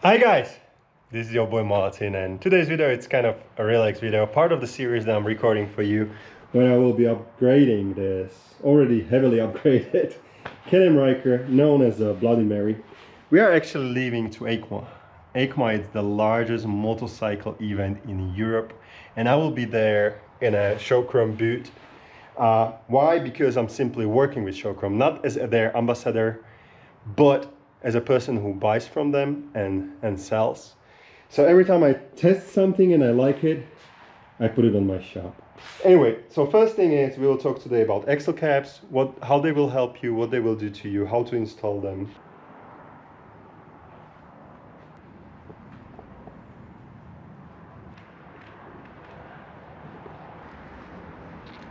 Hi guys, this is your boy Martin, and today's video it's kind of a relaxed video, part of the series that I'm recording for you, where I will be upgrading this already heavily upgraded Can-Am Ryker, known as the Bloody Mary. We are actually leaving to EICMA. EICMA is the largest motorcycle event in Europe, and I will be there in a Showchrome booth. Why? Because I'm simply working with Showchrome, not as their ambassador, but as a person who buys from them and sells. So every time I test something and I like it, I put it on my shop. Anyway, so first thing is we will talk today about Axel caps, how they will help you, what they will do to you, how to install them.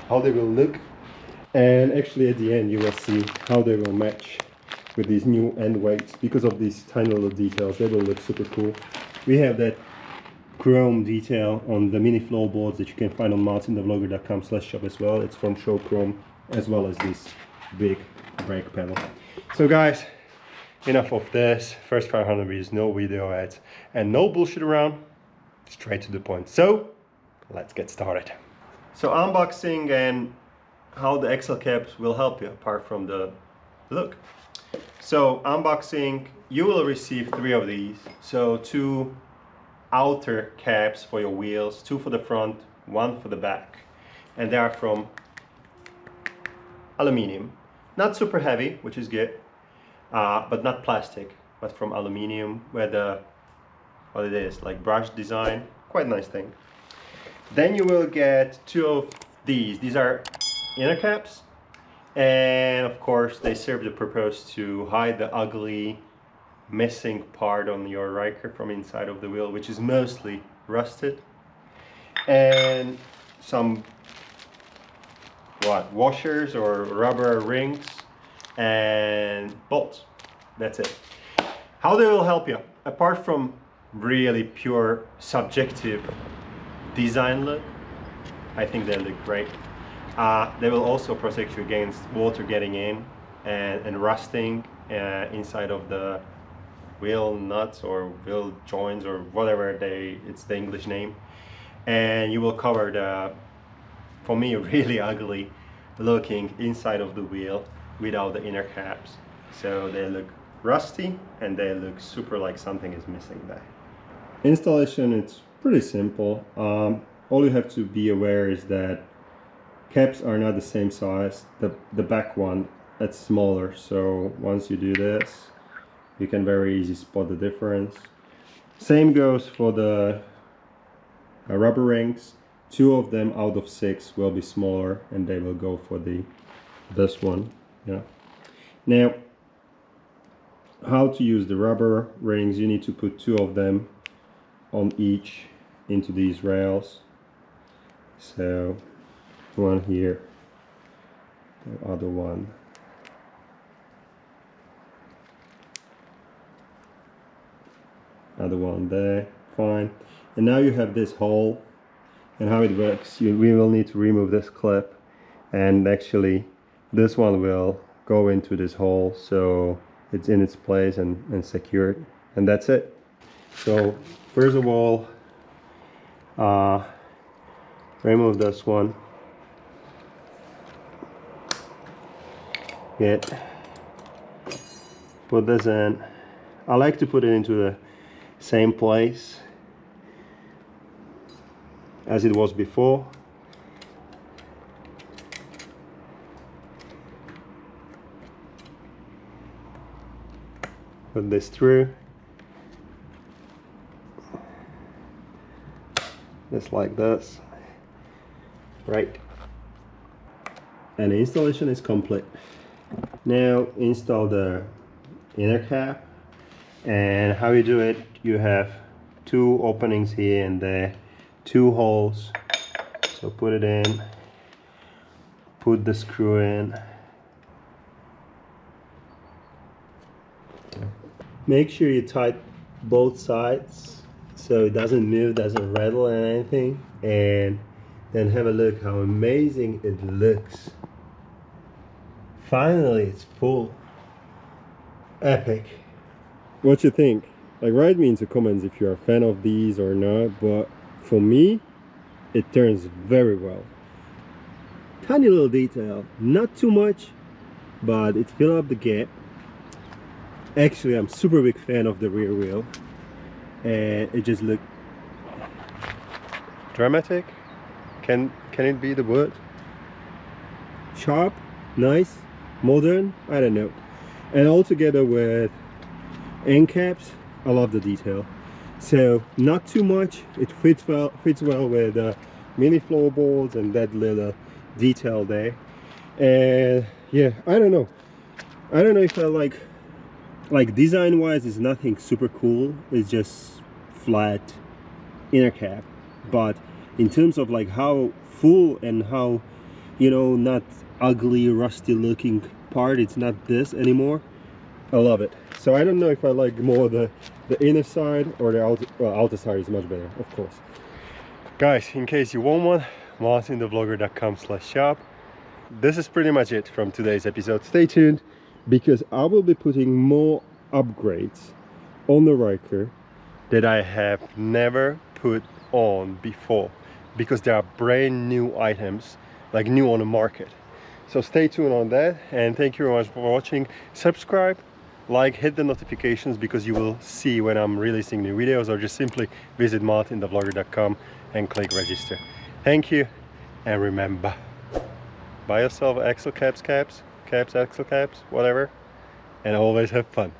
How they will look, and actually at the end you will see how they will match with these new end weights. Because of these tiny little details, they will look super cool. We have that chrome detail on the mini floorboards that you can find on MartinTheVlogger.com/shop as well. It's from Showchrome, as well as this big brake pedal. So guys, enough of this. First 500 meters, no video ads and no bullshit around, straight to the point. So let's get started. So unboxing and how the Axel caps will help you apart from the look. So unboxing, you will receive 3 of these. So 2 outer caps for your wheels, 2 for the front, 1 for the back, and they are from aluminium. Not super heavy, which is good, but not plastic, but from aluminium, where what it is, like brush design, quite nice thing. Then you will get 2 of these. These are inner caps. And of course they serve the purpose to hide the ugly missing part on your Ryker from inside of the wheel, which is mostly rusted. And some washers or rubber rings and bolts. That's it. How they will help you, apart from really pure subjective design look, I think they look great. They will also protect you against water getting in and rusting inside of the wheel nuts or wheel joints or whatever it's the English name. And you will cover the, for me, really ugly looking inside of the wheel without the inner caps. So they look rusty and they look super like something is missing there. Installation, it's pretty simple. All you have to be aware is that caps are not the same size. The back one, that's smaller, so once you do this you can very easily spot the difference. Same goes for the rubber rings. 2 of them out of 6 will be smaller and they will go for this one. Yeah. Now, how to use the rubber rings, you need to put 2 of them on each into these rails. So one here, the other one, other one there, fine. And now you have this hole, and how it works, we will need to remove this clip, and actually this one will go into this hole so it's in its place and secured, and that's it. So first of all, remove this one. Put this in. I like to put it into the same place as it was before. Put this through. Just like this. Right. And the installation is complete. Now install the inner cap, and how you do it, you have 2 openings here and there, 2 holes. So put it in, put the screw in, make sure you tighten both sides so it doesn't move, doesn't rattle and anything, and then have a look how amazing it looks. Finally, it's full. Epic. What you think? Like, write me into comments if you're a fan of these or not, but for me it turns very well. Tiny little detail, not too much, but it fills up the gap. Actually, I'm super big fan of the rear wheel, and it just looks dramatic. Can it be the word? Sharp, nice, modern, I don't know. And all together with end caps, I love the detail. So not too much, it fits well with mini floorboards and that little detail there. And yeah, I don't know if I like design wise it's nothing super cool, it's just flat inner cap, but in terms of like how full and how, you know, not ugly rusty looking part, it's not this anymore. I love it. So I don't know if I like more the inner side or the outer side is much better, of course. Guys, in case you want one, MartinTheVlogger.com/shop. This is pretty much it from today's episode. Stay tuned, because I will be putting more upgrades on the Ryker that I have never put on before, because they are brand new items, like new on the market. So stay tuned on that, and thank you very much for watching. Subscribe, like, hit the notifications, because you will see when I'm releasing new videos, or just simply visit MartinTheVlogger.com and click register. Thank you, and remember, buy yourself Axel caps, Axel caps, whatever, and always have fun.